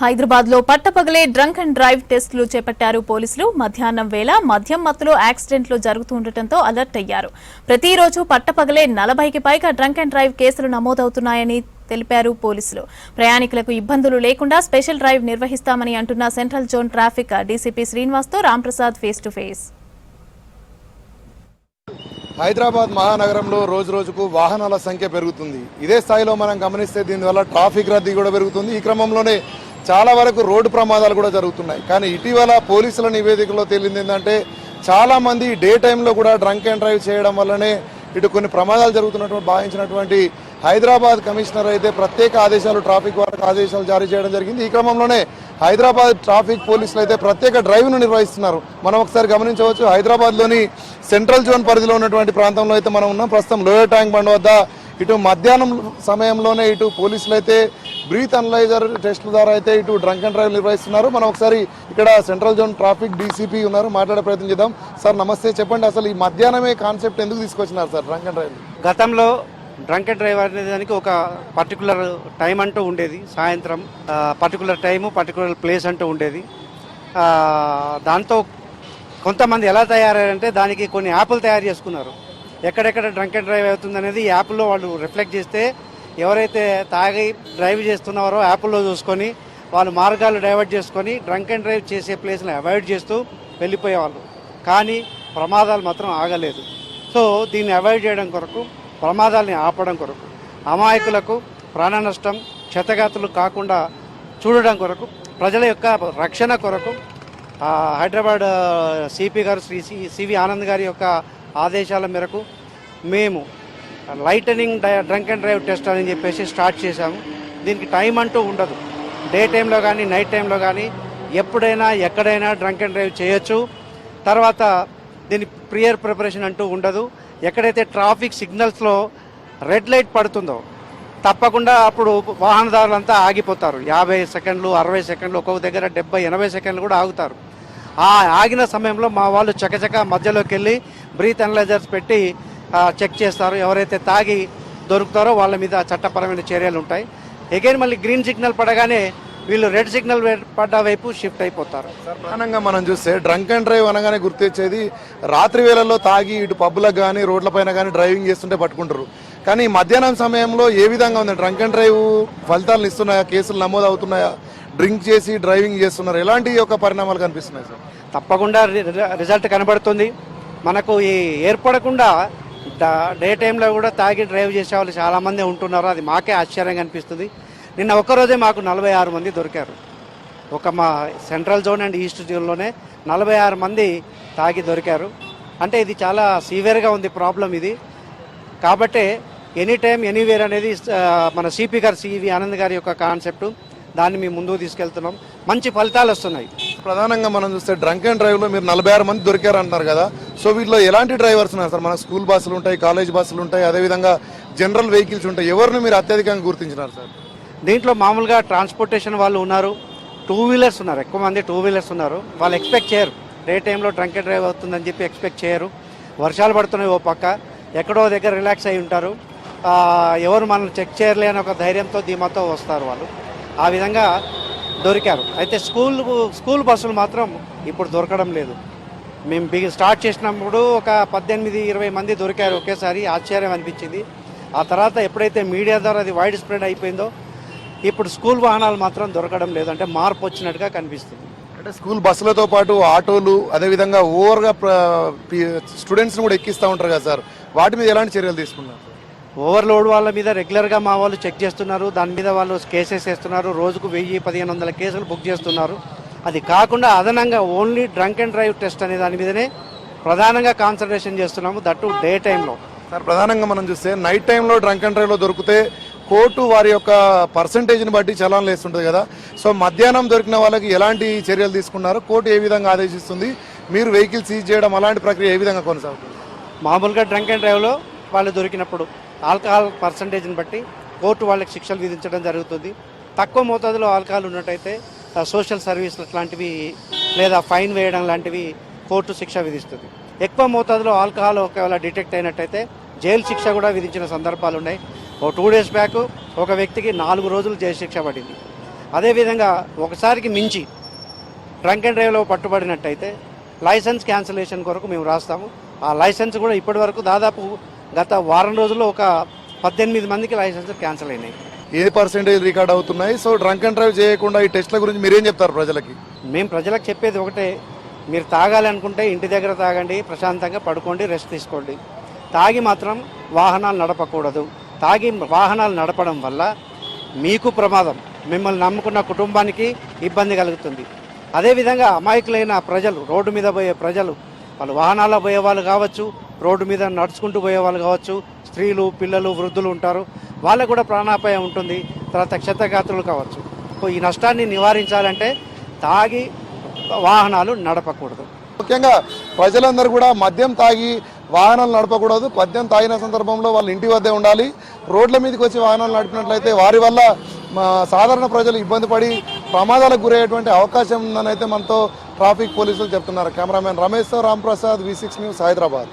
హైదరాబాద్ లో పట్టపగలే drunk and drive టెస్టులు చేపట్టారు పోలీసులు. మధ్యాహ్నం వేళ మద్యం మత్తులో యాక్సిడెంట్లు జరుగుతుండటంతో అలర్ట్ అయ్యారు. ప్రతిరోజు పట్టపగలే 40కి పైగా డ్రంక్ అండ్ డ్రైవ్ కేసులు నమోదవుతున్నాయని తెలిపారు పోలీసులు. ప్రయాణికులకు ఇబ్బందులు లేకుండా స్పెషల్ డ్రైవ్ నిర్వహిస్తామని అంటున్న central zone traffic DCP Srinivas తో Ramprasad face to face. Hyderabad మహానగరంలో రోజు రోజుకు వాహనాల సంఖ్య పెరుగుతుంది. ఇదే స్థాయిలో మనం గమనిస్తే దీనివల్ల ట్రాఫిక్ రద్దీ కూడా పెరుగుతుంది. ఈ క్రమంలోనే చాలా వరకు రోడ్డు ప్రమాదాలు కూడా జరుగుతున్నాయి. కానీ ఇటీవల పోలీసుల నివేదికలో తేలింది ఏంటంటే చాలామంది డే టైంలో కూడా డ్రంక్ అండ్ డ్రైవ్ చేయడం వల్లనే ఇటు కొన్ని ప్రమాదాలు జరుగుతున్నట్టు భావించినటువంటి హైదరాబాద్ కమిషనర్ అయితే ప్రత్యేక ఆదేశాలు ట్రాఫిక్ వారికి ఆదేశాలు జారీ చేయడం జరిగింది. ఈ క్రమంలోనే హైదరాబాద్ ట్రాఫిక్ పోలీసులు అయితే ప్రత్యేక డ్రైవ్ను నిర్వహిస్తున్నారు. మనం ఒకసారి గమనించవచ్చు, హైదరాబాద్లోని సెంట్రల్ జోన్ పరిధిలో ఉన్నటువంటి ప్రాంతంలో అయితే మనం ఉన్నాం. ప్రస్తుతం లోయర్ ట్యాంక్ బండ్ వద్ద ఇటు మధ్యాహ్నం సమయంలోనే ఇటు పోలీసులు అయితే బ్రీత్ అనలైజర్ టెస్టుల ద్వారా అయితే ఇటు డ్రంక్ అండ్ డ్రైవ్ నిర్వహిస్తున్నారు. మనం ఒకసారి ఇక్కడ సెంట్రల్ జోన్ ట్రాఫిక్ డీసీపీ ఉన్నారు, మాట్లాడే ప్రయత్నం చేద్దాం. సార్ నమస్తే, చెప్పండి అసలు ఈ మధ్యాహ్నమే కాన్సెప్ట్ ఎందుకు తీసుకొచ్చినారు సార్ డ్రంక్ అండ్ డ్రైవ్? గతంలో డ్రంక్ అండ్ డ్రైవ్ అనే దానికి ఒక పర్టికులర్ టైం అంటూ ఉండేది. సాయంత్రం పర్టికులర్ టైము పర్టికులర్ ప్లేస్ అంటూ ఉండేది. దాంతో కొంతమంది ఎలా తయారయ్యారంటే దానికి కొన్ని యాప్లు తయారు చేసుకున్నారు. ఎక్కడెక్కడ డ్రంక్ అండ్ డ్రైవ్ అవుతుంది అనేది ఈ యాప్లో వాళ్ళు రిఫ్లెక్ట్ చేస్తే ఎవరైతే తాగి డ్రైవ్ చేస్తున్నారో యాప్లో చూసుకొని వాళ్ళు మార్గాలు డైవర్ట్ చేసుకొని డ్రంక్ అండ్ డ్రైవ్ చేసే ప్లేస్ని అవాయిడ్ చేస్తూ వెళ్ళిపోయేవాళ్ళు. కానీ ప్రమాదాలు మాత్రం ఆగలేదు. సో దీన్ని అవాయిడ్ చేయడం కొరకు, ప్రమాదాలని ఆపడం కొరకు, అమాయకులకు ప్రాణ నష్టం క్షతగాతులు కాకుండా చూడడం కొరకు, ప్రజల యొక్క రక్షణ కొరకు హైదరాబాద్ సిపి గారు శ్రీ సివి ఆనంద్ గారి యొక్క ఆదేశాల మేరకు మేము lightening drunk and drive test అని చెప్పేసి స్టార్ట్ చేశాము. దీనికి టైం అంటూ ఉండదు. డే టైంలో కానీ నైట్ టైంలో కానీ ఎప్పుడైనా ఎక్కడైనా డ్రంక్ అండ్ డ్రైవ్ చేయొచ్చు. తర్వాత దీని ప్రియర్ ప్రిపరేషన్ అంటూ ఉండదు. ఎక్కడైతే ట్రాఫిక్ సిగ్నల్స్లో రెడ్ లైట్ పడుతుందో తప్పకుండా అప్పుడు వాహనదారులంతా ఆగిపోతారు. 50 సెకండ్లు 60 సెకండ్లు, ఒక్కొక్క దగ్గర 70-80 సెకండ్లు కూడా ఆగుతారు. ఆ ఆగిన సమయంలో మా వాళ్ళు చకచక మధ్యలోకి వెళ్ళి బ్రీత్ అనలైజర్స్ పెట్టి చెక్ చేస్తారు. ఎవరైతే తాగి దొరుకుతారో వాళ్ళ మీద చట్టపరమైన చర్యలు ఉంటాయి. అగైన్ మళ్ళీ గ్రీన్ సిగ్నల్ పడగానే వీళ్ళు రెడ్ సిగ్నల్ పడ్డ వైపు షిఫ్ట్ అయిపోతారు. ప్రధానంగా మనం చూస్తే డ్రంక్ అండ్ డ్రైవ్ అనగానే గుర్తొచ్చేది రాత్రి వేళల్లో తాగి ఇటు పబ్బులకు కానీ రోడ్లపైన కానీ డ్రైవింగ్ చేస్తుంటే పట్టుకుంటారు. కానీ మధ్యాహ్నం సమయంలో ఏ విధంగా ఉంది? డ్రంక్ అండ్ డ్రైవ్ ఫలితాలను ఇస్తున్నాయా? కేసులు నమోదు అవుతున్నాయా? డ్రింక్ చేసి డ్రైవింగ్ చేస్తున్నారు, ఎలాంటి యొక్క పరిణామాలు కనిపిస్తున్నాయి సార్? తప్పకుండా రిజల్ట్ కనబడుతుంది. మనకు ఈ ఏర్పడకుండా డే టైంలో కూడా తాగి డ్రైవ్ చేసే వాళ్ళు చాలామంది ఉంటున్నారు. అది మాకే ఆశ్చర్యంగా అనిపిస్తుంది. నిన్న ఒక్కరోజే మాకు 46 మంది దొరికారు. ఒక మా సెంట్రల్ జోన్ అండ్ ఈస్ట్ జోన్లోనే 46 మంది తాగి దొరికారు. అంటే ఇది చాలా సివియర్గా ఉంది ప్రాబ్లం ఇది. కాబట్టే ఎనీ టైం ఎనీవేర్ అనేది మన సిపి గారు సివి ఆనంద్ గారి యొక్క కాన్సెప్టు. దాన్ని మేము ముందుకు తీసుకెళ్తున్నాం. మంచి ఫలితాలు వస్తున్నాయి. ప్రధానంగా మనం చూస్తే డ్రంక్ అండ్ డ్రైవ్లో మీరు 46 మంది దొరికారు అంటున్నారు కదా. సో వీటిలో ఎలాంటి డ్రైవర్స్ ఉన్నారు సార్? మన స్కూల్ బస్సులు ఉంటాయి, కాలేజ్ బస్సులు ఉంటాయి, అదేవిధంగా జనరల్ వెహికల్స్ ఉంటాయి. ఎవరిని మీరు అత్యధికంగా గుర్తించినారు సార్? దీంట్లో మామూలుగా ట్రాన్స్పోర్టేషన్ వాళ్ళు ఉన్నారు, 2 వీలర్స్ ఉన్నారు, ఎక్కువ మంది 2 వీలర్స్ ఉన్నారు. వాళ్ళు ఎక్స్పెక్ట్ చేయరు డే టైంలో డ్రంక్ అండ్ డ్రైవ్ అవుతుందని చెప్పి ఎక్స్పెక్ట్ చేయరు. వర్షాలు పడుతున్నాయి ఓ పక్క, ఎక్కడో దగ్గర రిలాక్స్ అయి ఉంటారు. ఎవరు మనల్ని చెక్ చేయర్లే అని ఒక ధైర్యంతో ధీమాతో వస్తారు వాళ్ళు. ఆ విధంగా దొరికారు. అయితే స్కూల్ బస్సులు మాత్రం ఇప్పుడు దొరకడం లేదు. మేము స్టార్ట్ చేసినప్పుడు ఒక 18-20 మంది దొరికారు ఒకేసారి. ఆశ్చర్యం అనిపించింది. ఆ తర్వాత ఎప్పుడైతే మీడియా ద్వారా అది వైడ్ స్ప్రెడ్ అయిపోయిందో ఇప్పుడు స్కూల్ వాహనాలు మాత్రం దొరకడం లేదు. అంటే మార్పు వచ్చినట్టుగా కనిపిస్తుంది. అంటే స్కూల్ బస్సులతో పాటు ఆటోలు, అదేవిధంగా ఓవర్గా స్టూడెంట్స్ని కూడా ఎక్కిస్తూ ఉంటారు కదా సార్, వాటి మీద ఎలాంటి చర్యలు తీసుకున్నారు? ఓవర్లోడ్ వాళ్ళ మీద రెగ్యులర్గా మా వాళ్ళు చెక్ చేస్తున్నారు. దాని మీద వాళ్ళు కేసెస్ వేస్తున్నారు. రోజుకు 1000-1500 కేసులు బుక్ చేస్తున్నారు. అది కాకుండా అదనంగా only drunk and drive test అనే దాని మీదనే ప్రధానంగా కాన్సన్ట్రేషన్ చేస్తున్నాము. దట్టు డే టైంలో. సార్ ప్రధానంగా మనం చూస్తే నైట్ టైంలో డ్రంక్ అండ్ డ్రైవ్లో దొరికితే కోర్టు వారి యొక్క పర్సంటేజ్ని బట్టి చలాన్లు వేస్తుంటుంది కదా. సో మధ్యాహ్నం దొరికిన వాళ్ళకి ఎలాంటి చర్యలు తీసుకున్నారు? కోర్టు ఏ విధంగా ఆదేశిస్తుంది? మీరు వెహికల్ సీజ్ చేయడం అలాంటి ప్రక్రియ ఏ విధంగా కొనసాగుతుంది? మామూలుగా డ్రంక్ అండ్ డ్రైవ్లో వాళ్ళు దొరికినప్పుడు ఆల్కహాల్ పర్సంటేజ్ని బట్టి కోర్టు వాళ్ళకి శిక్షలు విధించడం జరుగుతుంది. తక్కువ మోతాదులో ఆల్కహాల్ ఉన్నట్టయితే సోషల్ సర్వీస్ లాంటివి లేదా ఫైన్ వేయడం లాంటివి కోర్టు శిక్ష విధిస్తుంది. ఎక్కువ మోతాదులో ఆల్కహాల్ ఒకవేళ డిటెక్ట్ అయినట్టయితే జైలు శిక్ష కూడా విధించిన సందర్భాలు ఉన్నాయి. 2 డేస్ బ్యాక్ ఒక వ్యక్తికి 4 రోజులు జైలు శిక్ష పడింది. అదేవిధంగా ఒకసారికి మించి డ్రంక్ అండ్ డ్రైవ్లో పట్టుబడినట్టయితే లైసెన్స్ క్యాన్సిలేషన్ కొరకు మేము రాస్తాము. ఆ లైసెన్స్ కూడా ఇప్పటి వరకు దాదాపు గత వారం రోజుల్లో ఒక 18 మందికి లైసెన్స్ క్యాన్సిల్ అయినాయి. ఏ పర్సెంటేజ్ రికార్డ్ అవుతున్నాయి? సో డ్రంక్ అండ్ డ్రైవ్ చేయకుండా ఈ టెస్ట్ల గురించి మీరేం చెప్తారు ప్రజలకి? మేము ప్రజలకు చెప్పేది ఒకటే, మీరు తాగాలి అనుకుంటే ఇంటి దగ్గర తాగండి, ప్రశాంతంగా పడుకోండి, రెస్ట్ తీసుకోండి. తాగి మాత్రం వాహనాలు నడపకూడదు. తాగి వాహనాలు నడపడం వల్ల మీకు ప్రమాదం, మిమ్మల్ని నమ్ముకున్న కుటుంబానికి ఇబ్బంది కలుగుతుంది. అదేవిధంగా అమాయకులైన ప్రజలు, రోడ్డు మీద పోయే ప్రజలు, వాళ్ళు వాహనాల్లో పోయే వాళ్ళు కావచ్చు, రోడ్డు మీద నడుచుకుంటూ పోయే వాళ్ళు కావచ్చు, స్త్రీలు, పిల్లలు, వృద్ధులు ఉంటారు, వాళ్ళకు కూడా ప్రాణాపాయం ఉంటుంది. తర్వాత క్షతగాత్రులు కావచ్చు. ఈ నష్టాన్ని నివారించాలంటే తాగి వాహనాలు నడపకూడదు. ముఖ్యంగా ప్రజలందరూ కూడా మద్యం తాగి వాహనాలు నడపకూడదు. మద్యం తాగిన సందర్భంలో వాళ్ళు ఇంటి వద్దే ఉండాలి. రోడ్ల మీదకి వచ్చి వాహనాలు నడిపినట్లయితే వారి వల్ల సాధారణ ప్రజలు ఇబ్బంది పడి ప్రమాదాలకు గురయ్యేటువంటి అవకాశం ఉందని అయితే మనతో ట్రాఫిక్ పోలీసులు చెప్తున్నారు. కెమెరామెన్ రమేష్తో రాంప్రసాద్, V6 న్యూస్, హైదరాబాద్.